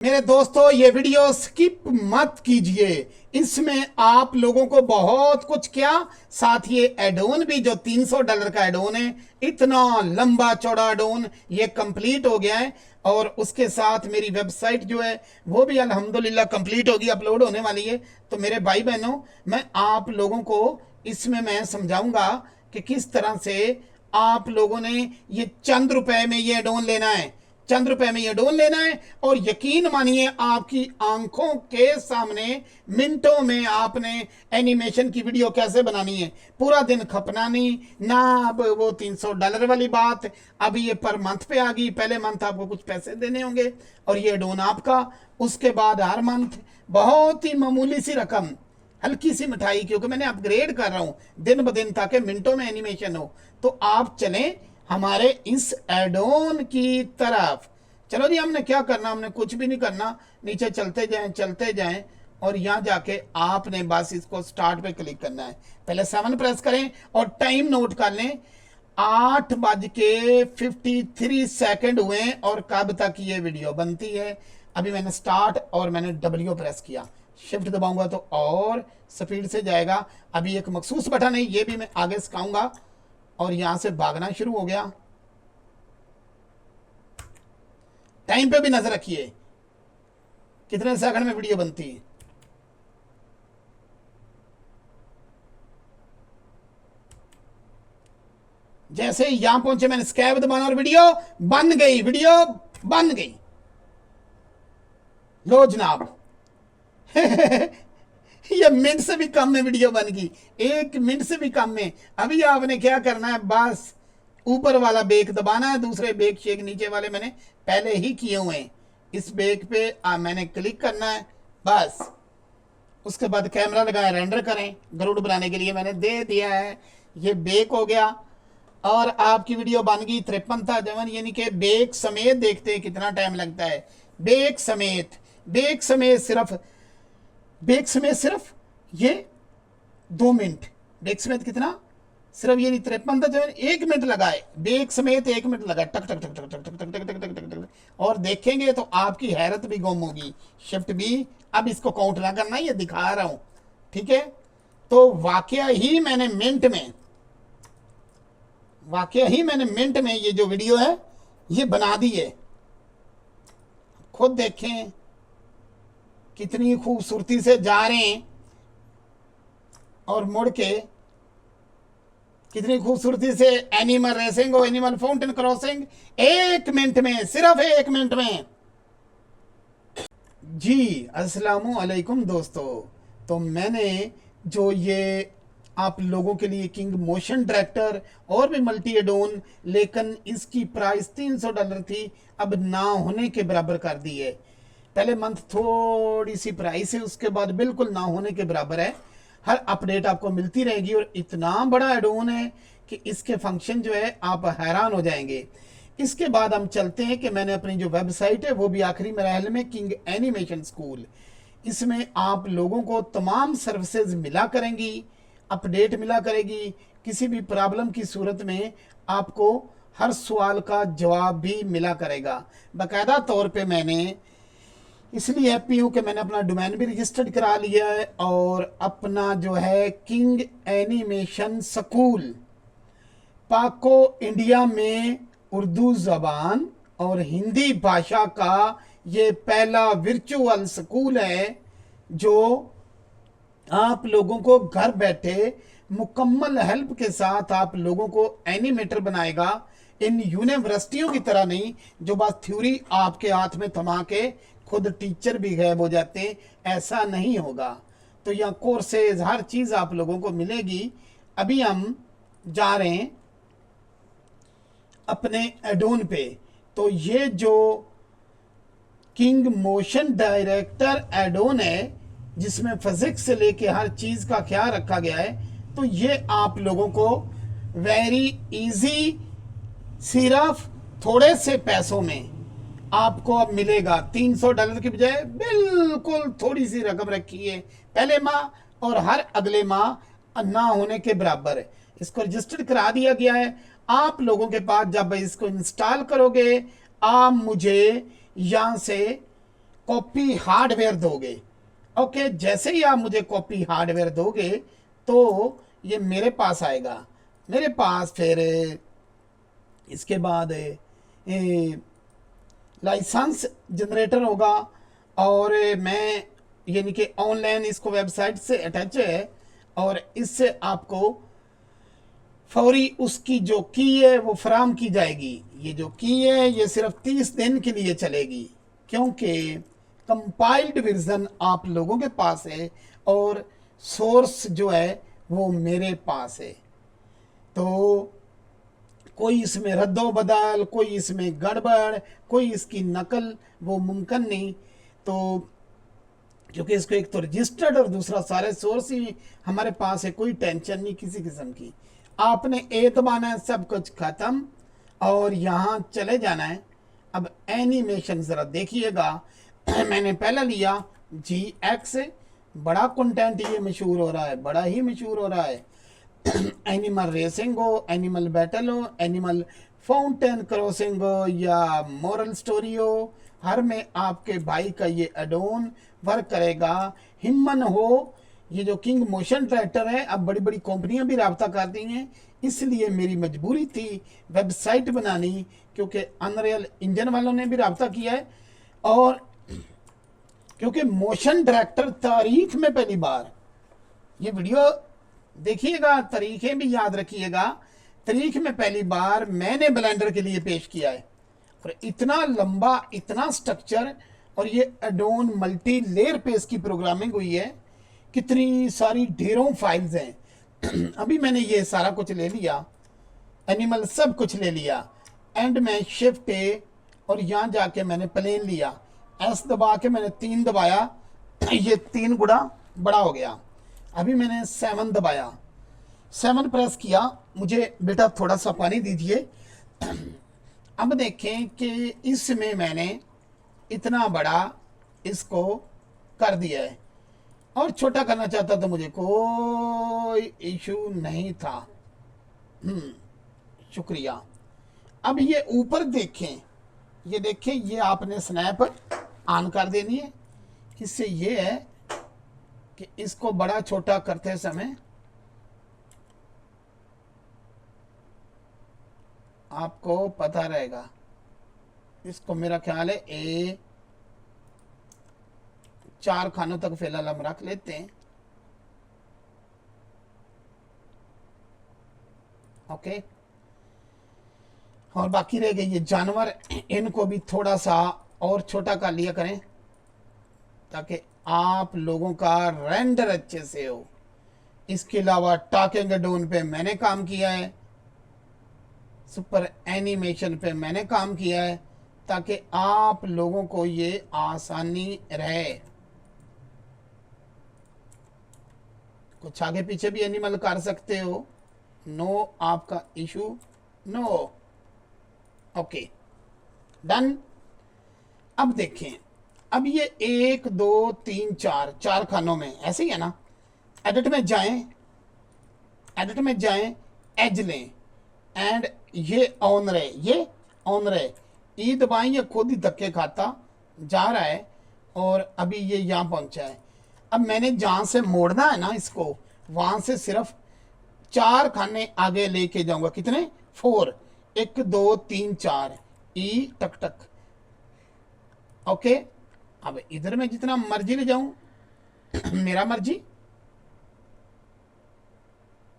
मेरे दोस्तों, ये वीडियो स्किप मत कीजिए। इसमें आप लोगों को बहुत कुछ क्या, साथ ये एडोन भी जो $300 का एडोन है, इतना लंबा चौड़ा एडोन ये कंप्लीट हो गया है। और उसके साथ मेरी वेबसाइट जो है वो भी अल्हम्दुलिल्लाह कंप्लीट होगी, अपलोड होने वाली है। तो मेरे भाई बहनों, मैं आप लोगों को इसमें मैं समझाऊंगा कि किस तरह से आप लोगों ने ये चंद रुपए में ये एडोन लेना है, चंद रुपए में ये डोन लेना है। और यकीन मानिए, आपकी आंखों के सामने मिनटों में आपने एनिमेशन की वीडियो कैसे बनानी है, पूरा दिन खपना नहीं ना। अब वो $300 वाली बात, अभी ये पर मंथ पे आ गई। पहले मंथ आपको कुछ पैसे देने होंगे और ये डोन आपका। उसके बाद हर मंथ बहुत ही मामूली सी रकम, हल्की सी मिठाई, क्योंकि मैंने अपग्रेड कर रहा हूं दिन ब दिन ताकि मिनटों में एनिमेशन हो। तो आप चलें हमारे इस एडोन की तरफ। चलो जी, हमने क्या करना, हमने कुछ भी नहीं करना। नीचे चलते जाएं और यहां जाके आपने बस इसको स्टार्ट पे क्लिक करना है। पहले 7 प्रेस करें और टाइम नोट कर लें। 8:53 हुए और कब तक ये वीडियो बनती है। अभी मैंने स्टार्ट और मैंने W प्रेस किया, शिफ्ट दबाऊंगा तो और स्पीड से जाएगा। अभी एक मखसूस बटन है, ये भी मैं आगे सिखाऊंगा। और यहां से भागना शुरू हो गया। टाइम पे भी नजर रखिए कितने सेकंड में वीडियो बनती है। जैसे ही यहां पहुंचे मैंने स्कैब दबाना और वीडियो बन गई, वीडियो बन गई। लो जनाब ये मिनट से भी कम में वीडियो बन गई, 1 मिनट से भी कम में। अभी आपने क्या करना है, बस ऊपर वाला बेक दबाना है। दूसरे बेक शेक नीचे वाले मैंने पहले ही किए हुए हैं। इस बेक पे मैंने क्लिक करना है बस। उसके बाद कैमरा लगाया, रेंडर करें। गरुड़ बनाने के लिए मैंने दे दिया है, ये बेक हो गया और आपकी वीडियो बन गई। 53 था जवन, यानी कि बेक समेत देखते हैं कितना टाइम लगता है। बेक समेत सिर्फ ये 2 मिनट। बेक समेत कितना, सिर्फ ये नहीं 53 था जवन, 1 मिनट लगाए। बेक समेत 1 मिनट लगा, टक टक टक टक टक टक टक टक टक टक टक। और देखेंगे तो आपकी हैरत भी गुम होगी। शिफ्ट भी, अब इसको काउंट ना करना, ये दिखा रहा हूं, ठीक है। तो वाकया ही मैंने मिनट में ये जो वीडियो है ये बना दी है। खुद देखें कितनी खूबसूरती से जा रहे हैं और मुड़ के कितनी खूबसूरती से एनिमल रेसिंग और एनिमल फाउंटेन क्रॉसिंग 1 मिनट में, सिर्फ 1 मिनट में। जी अस्सलामु अलैकुम दोस्तों। तो मैंने जो ये आप लोगों के लिए किंग मोशन डायरेक्टर और भी मल्टी एडोन, लेकिन इसकी प्राइस $300 थी, अब ना होने के बराबर कर दी है। पहले मंथ थोड़ी सी प्राइस है, उसके बाद बिल्कुल ना होने के बराबर है। हर अपडेट आपको मिलती रहेगी और इतना बड़ा एडोन है कि इसके फंक्शन जो है आप हैरान हो जाएंगे। इसके बाद हम चलते हैं कि मैंने अपनी जो वेबसाइट है वो भी आखिरी मरहल में, किंग एनिमेशन स्कूल। इसमें आप लोगों को तमाम सर्विसेज मिला करेंगी, अपडेट मिला करेगी। किसी भी प्रॉब्लम की सूरत में आपको हर सवाल का जवाब भी मिला करेगा। बाकायदा तौर पे मैंने इसलिए हैप्पी हूं कि मैंने अपना डोमेन भी रजिस्टर्ड करा लिया है और अपना जो है किंग एनिमेशन स्कूल, पाको इंडिया में उर्दू ज़बान और हिंदी भाषा का ये पहला वर्चुअल स्कूल है जो आप लोगों को घर बैठे मुकम्मल हेल्प के साथ आप लोगों को एनिमेटर बनाएगा। इन यूनिवर्सिटियों की तरह नहीं जो बस थ्योरी आपके हाथ में थमा के खुद टीचर भी गायब हो जाते हैं, ऐसा नहीं होगा। तो यहाँ कोर्सेज हर चीज़ आप लोगों को मिलेगी। अभी हम जा रहे हैं अपने एडोन पे। तो ये जो किंग मोशन डायरेक्टर एडोन है जिसमें फिजिक्स से लेके हर चीज़ का ख्याल रखा गया है, तो ये आप लोगों को वेरी इजी, सिर्फ थोड़े से पैसों में आपको अब मिलेगा। $300 की बजाय बिल्कुल थोड़ी सी रकम रखी है पहले माह और हर अगले माह ना होने के बराबर है। इसको रजिस्टर्ड करा दिया गया है। आप लोगों के पास जब इसको इंस्टॉल करोगे, आप मुझे यहां से कॉपी हार्डवेयर दोगे। ओके, जैसे ही आप मुझे कॉपी हार्डवेयर दोगे तो ये मेरे पास आएगा। मेरे पास फिर इसके बाद लाइसेंस जनरेटर होगा, और मैं यानी कि ऑनलाइन इसको वेबसाइट से अटैच है, और इससे आपको फौरी उसकी जो की है वो फराम की जाएगी। ये जो की है ये सिर्फ 30 दिन के लिए चलेगी, क्योंकि कंपाइल्ड वर्जन आप लोगों के पास है और सोर्स जो है वो मेरे पास है। तो कोई इसमें रद्दो बदल, कोई इसमें गड़बड़, कोई इसकी नकल वो मुमकिन नहीं। तो क्योंकि इसको एक तो रजिस्टर्ड और दूसरा सारे सोर्स ही हमारे पास है, कोई टेंशन नहीं किसी किस्म की। आपने ए दबाना है, सब कुछ खत्म, और यहाँ चले जाना है। अब एनिमेशन जरा देखिएगा। मैंने पहले लिया GX, बड़ा कंटेंट ये मशहूर हो रहा है, बड़ा ही मशहूर हो रहा है। एनिमल रेसिंग हो, एनिमल बैटल हो, एनिमल फाउंटेन क्रॉसिंग हो, या मॉरल स्टोरी हो, हर में आपके भाई का ये एडोन वर्क करेगा। हिम्मन हो, ये जो किंग मोशन ट्रैक्टर है, अब बड़ी बड़ी कंपनियां भी राब्ता करती हैं, इसलिए मेरी मजबूरी थी वेबसाइट बनानी, क्योंकि अनरियल इंजन वालों ने भी राब्ता किया है, और क्योंकि मोशन डायरेक्टर तारीख में पहली बार, ये वीडियो देखिएगा, तारीखें भी याद रखिएगा, तारीख में पहली बार मैंने ब्लेंडर के लिए पेश किया है। और इतना लंबा, इतना स्ट्रक्चर, और ये एडोन मल्टी लेयर पे इसकी प्रोग्रामिंग हुई है, कितनी सारी ढेरों फाइल्स हैं। अभी मैंने ये सारा कुछ ले लिया, एनिमल सब कुछ ले लिया, एंड में शिफ्ट ए, और यहाँ जाके मैंने प्लेन लिया, एस दबा के मैंने 3 दबाया, ये 3 गुना बड़ा हो गया। अभी मैंने 7 दबाया, 7 प्रेस किया। मुझे बेटा थोड़ा सा पानी दीजिए। अब देखें कि इसमें मैंने इतना बड़ा इसको कर दिया है, और छोटा करना चाहता तो मुझे कोई इशू नहीं था। शुक्रिया। अब ये ऊपर देखें, ये देखें, ये आपने स्नैप ऑन कर देनी है। इससे ये है कि इसको बड़ा छोटा करते समय आपको पता रहेगा। इसको मेरा ख्याल है 4 खानों तक फिलहाल हम रख लेते हैं। ओके, और बाकी रह गए ये जानवर, इनको भी थोड़ा सा और छोटा कर लिया करें, ताकि आप लोगों का रेंडर अच्छे से हो। इसके अलावा टॉकिंग एडोन पे मैंने काम किया है, सुपर एनिमेशन पे मैंने काम किया है, ताकि आप लोगों को ये आसानी रहे। कुछ आगे पीछे भी एनिमल कर सकते हो, नो आपका इशू, नो। Okay, done. अब देखें, अब ये 1 2 3 4 खानों में ऐसे ही है ना। एडिट में जाएं, एडिट में जाएं, एज लें, एंड ये ऑन रहे, ये ऑन रहे, ई दबाएं, ये खुद ही धक्के खाता जा रहा है, और अभी ये यहाँ पहुंचा है। अब मैंने जहाँ से मोड़ना है ना इसको, वहाँ से सिर्फ 4 खाने आगे लेके जाऊंगा। कितने? 4, 1 2 3 4, ई टक टक। ओके, अब इधर में जितना मर्जी ले जाऊं, मेरा मर्जी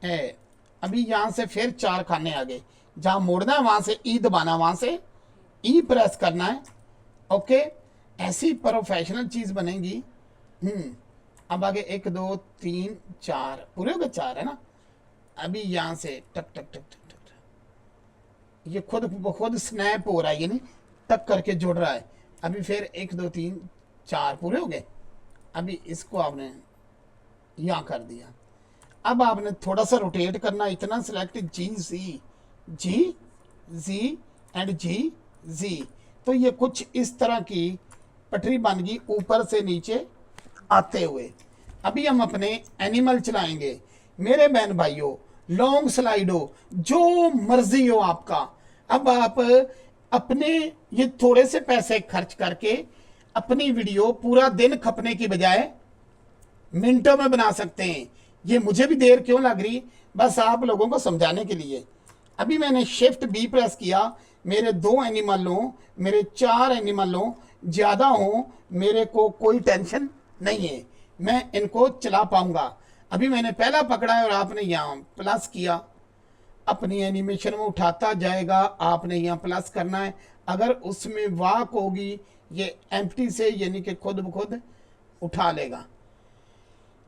है। अभी यहां से फिर 4 खाने आगे, जहां मोड़ना है वहां से ई दबाना, वहां से ई प्रेस करना है। ओके, ऐसी प्रोफेशनल चीज बनेगी। अब आगे 1 2 3 4 पूरे हो गए, 4 है ना। अभी यहां से टक टक टक टक टक, ये खुद स्नैप हो रहा है, यानी टक करके जुड़ रहा है। अभी फिर 1 2 3 4 पूरे हो गए। अभी इसको आपने यहाँ कर दिया। अब आपने थोड़ा सा रोटेट करना, इतना सिलेक्ट जी एंड जी। तो ये कुछ इस तरह की पटरी बन गई ऊपर से नीचे आते हुए। अभी हम अपने एनिमल चलाएंगे। मेरे बहन भाइयों, लॉन्ग स्लाइड हो, जो मर्जी हो आपका। अब आप अपने ये थोड़े से पैसे खर्च करके अपनी वीडियो पूरा दिन खपने की बजाय मिनटों में बना सकते हैं। ये मुझे भी देर क्यों लग रही, बस आप लोगों को समझाने के लिए। अभी मैंने शिफ्ट बी प्रेस किया, मेरे 2 एनिमल हो, मेरे 4 एनिमल हो, ज़्यादा हो, मेरे को कोई टेंशन नहीं है, मैं इनको चला पाऊंगा। अभी मैंने पहला पकड़ा है और आपने यहाँ प्लस किया, अपनी एनिमेशन में उठाता जाएगा, आपने यहाँ प्लस करना है। अगर उसमें वाक होगी ये एम्प्टी से यानी कि खुद ब खुद उठा लेगा।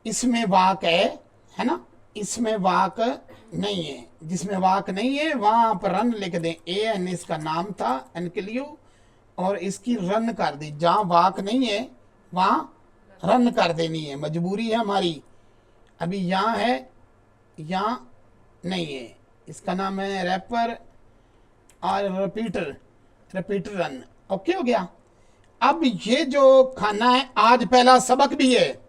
इसमें वाक है ना, इसमें वाक नहीं है, जिसमें वाक नहीं है वहां आप रन लिख दें। एन इसका नाम था, एनक्लियो, और इसकी रन कर दी। जहां वाक नहीं है वहां रन कर देनी है, मजबूरी है हमारी। अभी यहाँ है, यहाँ नहीं है, इसका नाम है रैपर और रिपीटर, रिपीटर रन। ओके हो गया। अब ये जो खाना है, आज पहला सबक भी है,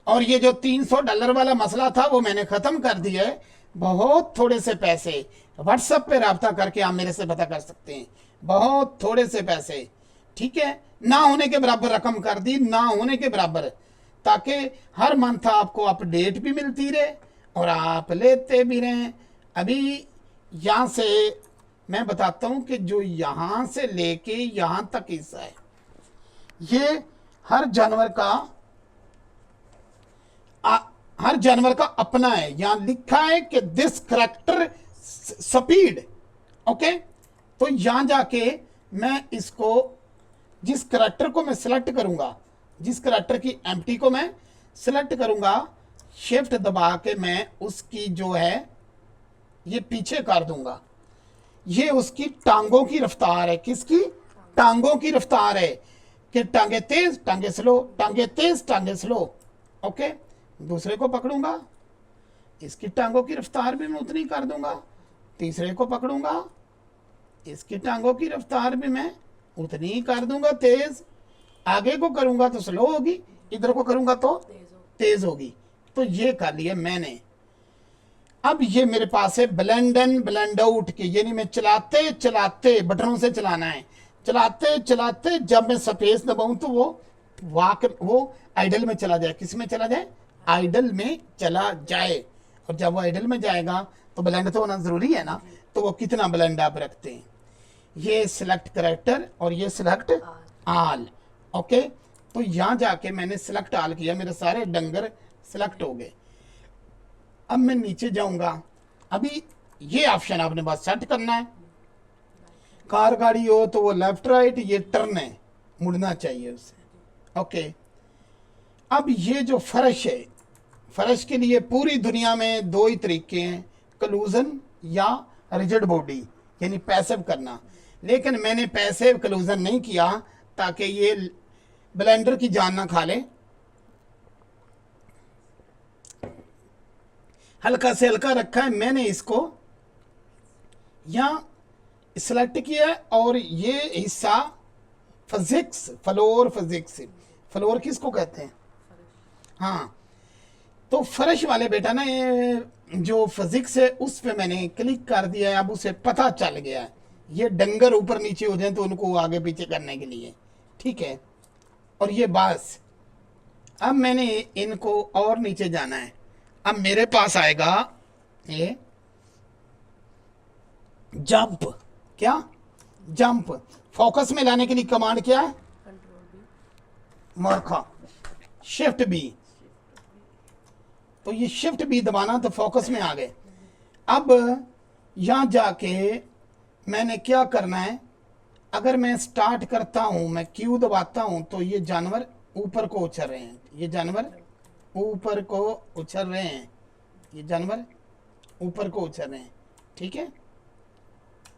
और ये जो $300 वाला मसला था वो मैंने ख़त्म कर दिया है। बहुत थोड़े से पैसे, व्हाट्सएप पे रब्ता करके आप मेरे से पता कर सकते हैं, बहुत थोड़े से पैसे, ठीक है, ना होने के बराबर रकम कर दी, ना होने के बराबर, ताकि हर मंथ आपको अपडेट भी मिलती रहे और आप लेते भी रहें। अभी यहाँ से मैं बताता हूँ कि जो यहाँ से लेके यहाँ तक हिस्सा है, ये हर जानवर का अपना है। यहां लिखा है कि दिस करेक्टर स्पीड, ओके। तो यहां जाके मैं इसको, जिस करेक्टर को मैं सिलेक्ट करूंगा, जिस करेक्टर की एम्प्टी को मैं सिलेक्ट करूंगा, शिफ्ट दबा के मैं उसकी जो है ये पीछे कर दूंगा। ये उसकी टांगों की रफ्तार है। किसकी? टांगों की रफ्तार है कि टांगे तेज, टांगे स्लो, टांगे तेज, टांगे स्लो, ओके। दूसरे को पकड़ूंगा, इसकी टांगों की रफ्तार भी मैं उतनी कर दूंगा। तीसरे को पकड़ूंगा, इसकी टांगों की रफ्तार भी मैं उतनी ही कर दूंगा तेज। आगे को करूंगा तो स्लो होगी, इधर को करूंगा तो तेज होगी। तो ये कर लिया मैंने। अब ये मेरे पास है ब्लेंड इन ब्लेंड आउट के, यानी मैं चलाते चलाते, बटनों से चलाना है, चलाते चलाते जब मैं स्पेस दबाऊं तो वो आइडल में चला जाए। किस में चला जाए? आइडल में चला जाए। और जब वो आइडल में जाएगा तो ब्लेंड तो होना जरूरी है ना, तो वो कितना ब्लेंड आप रखते हैं। ये सिलेक्ट करेक्टर और ये सिलेक्ट आल, ओके। तो यहां जाके मैंने सिलेक्ट आल किया, मेरे सारे डंगर सिलेक्ट हो गए। अब मैं नीचे जाऊंगा, अभी ये ऑप्शन आपने बस सेट करना है। कार गाड़ी हो तो वो लेफ्ट राइट, ये टर्न है, मुड़ना चाहिए उसे, ओके। अब ये जो फर्श है, फर्श के लिए पूरी दुनिया में 2 ही तरीके हैं, क्लूजन या रिजिड बॉडी, यानी पैसिव करना। लेकिन मैंने पैसिव क्लूजन नहीं किया ताकि ये ब्लेंडर की जान ना खा ले। हल्का से हल्का रखा है मैंने, इसको यहाँ सेलेक्ट किया है। और ये हिस्सा फिजिक्स, फ्लोर फिजिक्स, फ्लोर किसको कहते हैं? हाँ, तो फर्श वाले बेटा ना, ये जो फिजिक्स है उस पे मैंने क्लिक कर दिया है। अब उसे पता चल गया है ये डंगर ऊपर नीचे हो जाए तो उनको आगे पीछे करने के लिए, ठीक है। और ये बस, अब मैंने इनको और नीचे जाना है। अब मेरे पास आएगा ये जंप। क्या? जंप। फोकस में लाने के लिए कमांड क्या है? मूर्खा, शिफ्ट बी। तो ये शिफ्ट बी दबाना तो फोकस में आ गए। अब यहां जाके मैंने क्या करना है, अगर मैं स्टार्ट करता हूं, मैं क्यू दबाता हूं तो ये जानवर ऊपर को उछल रहे हैं, ये जानवर ऊपर को उछल रहे हैं, ये जानवर ऊपर को उछल रहे हैं, ठीक है।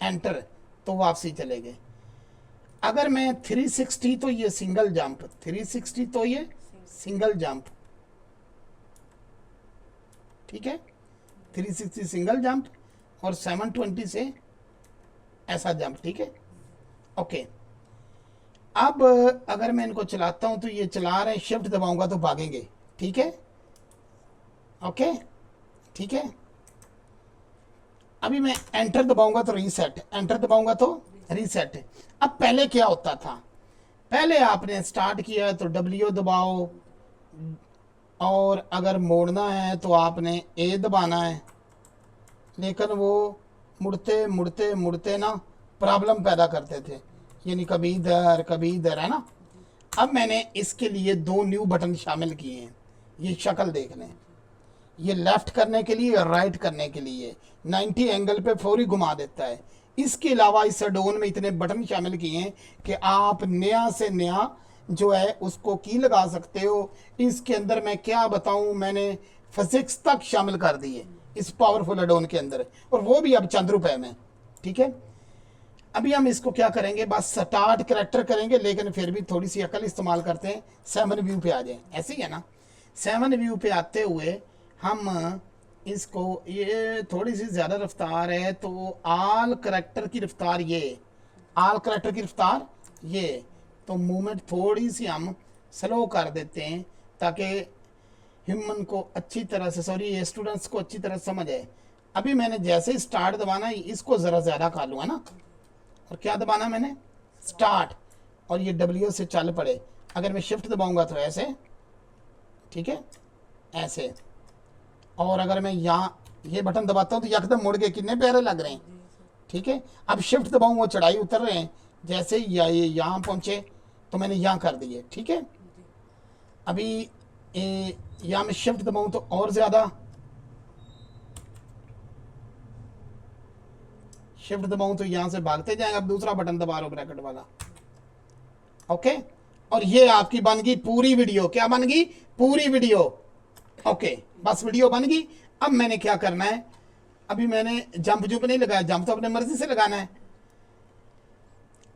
एंटर तो वापसी चले गए। अगर मैं 360 तो ये सिंगल जंप, 360 तो ये सिंगल जंप, ठीक है। 360 सिंगल जंप और 720 से ऐसा जंप, ठीक है, ओके। अब अगर मैं इनको चलाता हूं तो ये चला रहे हैं, शिफ्ट दबाऊंगा तो भागेंगे, ठीक है, ओके, ठीक है। अभी मैं एंटर दबाऊंगा तो रीसेट, एंटर दबाऊंगा तो रीसेट। अब पहले क्या होता था, पहले आपने स्टार्ट किया है तो W दबाओ, और अगर मोड़ना है तो आपने A दबाना है, लेकिन वो मुड़ते मुड़ते मुड़ते ना प्रॉब्लम पैदा करते थे, यानी कभी इधर है ना। अब मैंने इसके लिए दो न्यू बटन शामिल किए हैं, ये शक्ल देख लें, ये लेफ्ट करने के लिए और राइट करने के लिए 90 एंगल पे फौरी घुमा देता है। इसके अलावा इस एडोन में इतने बटन शामिल किए हैं कि आप नया से नया जो है उसको की लगा सकते हो। इसके अंदर मैं क्या बताऊं, मैंने फिजिक्स तक शामिल कर दी है इस पावरफुल एडोन के अंदर, और वो भी अब चंद रुपए में। ठीक है, अभी हम इसको क्या करेंगे, बस स्टार्ट करेक्टर करेंगे, लेकिन फिर भी थोड़ी सी अकल इस्तेमाल करते हैं। 7 व्यू पे आ जाए, ऐसे ही है ना। 7 व्यू पे आते हुए हम इसको, ये थोड़ी सी ज़्यादा रफ्तार है तो आल करेक्टर की रफ्तार ये, आल करेक्टर की रफ्तार ये, तो मूवमेंट थोड़ी सी हम स्लो कर देते हैं ताकि ह्यूमन को अच्छी तरह से, सॉरी स्टूडेंट्स को अच्छी तरह समझ आए। अभी मैंने जैसे ही स्टार्ट दबाना, इसको ज़रा ज़्यादा कर लूँगा ना, और क्या दबाना मैंने, स्टार्ट, और ये W से चल पड़े। अगर मैं शिफ्ट दबाऊंगा तो ऐसे, ठीक है, ऐसे, और अगर मैं यहाँ ये बटन दबाता हूँ तो यकदम मुड़ के कितने प्यारे लग रहे हैं। ठीक है, अब शिफ्ट दबाऊँ वो चढ़ाई उतर रहे हैं, जैसे ही ये यहाँ पहुँचे तो मैंने यहाँ कर दिए। ठीक है, अभी यहाँ मैं शिफ्ट दबाऊँ तो और ज़्यादा, शिफ्ट दबाऊँ तो यहाँ से भागते जाएंगे। अब दूसरा बटन दबा रहा हूँ ब्रैकेट वाला, ओके, और ये आपकी बन गई पूरी वीडियो। क्या बन गई, पूरी वीडियो। ओके, बस वीडियो बन गई। अब मैंने क्या करना है, अभी मैंने जंप जुंप नहीं लगाया, जंप तो अपने मर्जी से लगाना है।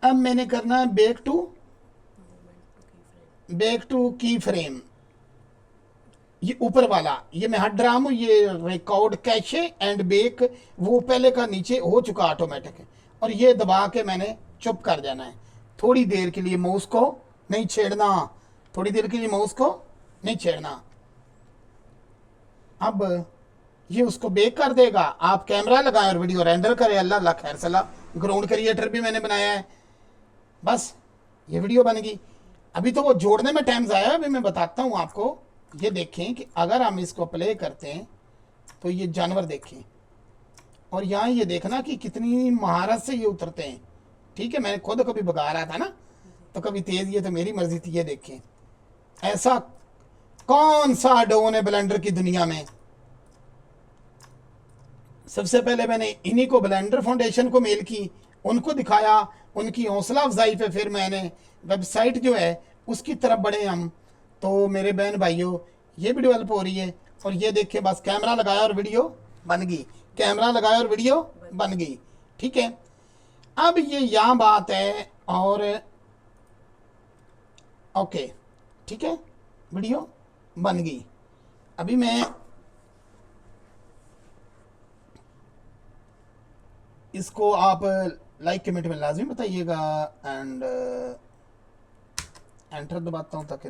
अब मैंने करना है बैक टू की फ्रेम, ये ऊपर वाला, ये मैं हट रहा हूँ, ये रिकॉर्ड कैशे एंड बेक, वो पहले का नीचे हो चुका ऑटोमेटिक है, और ये दबा के मैंने चुप कर जाना है। थोड़ी देर के लिए माउस को नहीं छेड़ना, थोड़ी देर के लिए माउस को नहीं छेड़ना। अब ये उसको बेक कर देगा। आप कैमरा लगाएं और वीडियो रेंडर करें, अल्लाह अल्लाह खैर सलाह। ग्राउंड क्रिएटर भी मैंने बनाया है, बस ये वीडियो बन गई। अभी तो वो जोड़ने में टाइम ज़ाया है, अभी मैं बताता हूँ आपको। ये देखें कि अगर हम इसको प्ले करते हैं तो ये जानवर देखें, और यहाँ ये देखना कि कितनी महारत से ये उतरते हैं। ठीक है, मैंने खुद कभी भगा रहा था ना, तो कभी तेज़, ये तो मेरी मर्जी थी। ये देखें, ऐसा कौन सा डोन है ब्लेंडर की दुनिया में। सबसे पहले मैंने इन्हीं को ब्लेंडर फाउंडेशन को मेल की, उनको दिखाया, उनकी हौसला अफजाई पे फिर मैंने वेबसाइट जो है उसकी तरफ बढ़े हम। तो मेरे बहन भाइयों, ये भी डेवलप हो रही है, और ये देखिए बस कैमरा लगाया और वीडियो बन गई, कैमरा लगाया और वीडियो बन गई। ठीक है, अब ये यहाँ बात है, और ओके, ठीक है, वीडियो बन गई। अभी मैं इसको, आप लाइक कमेंट में लाजमी बताइएगा, एंड एंटर दबाता हूँ ताकि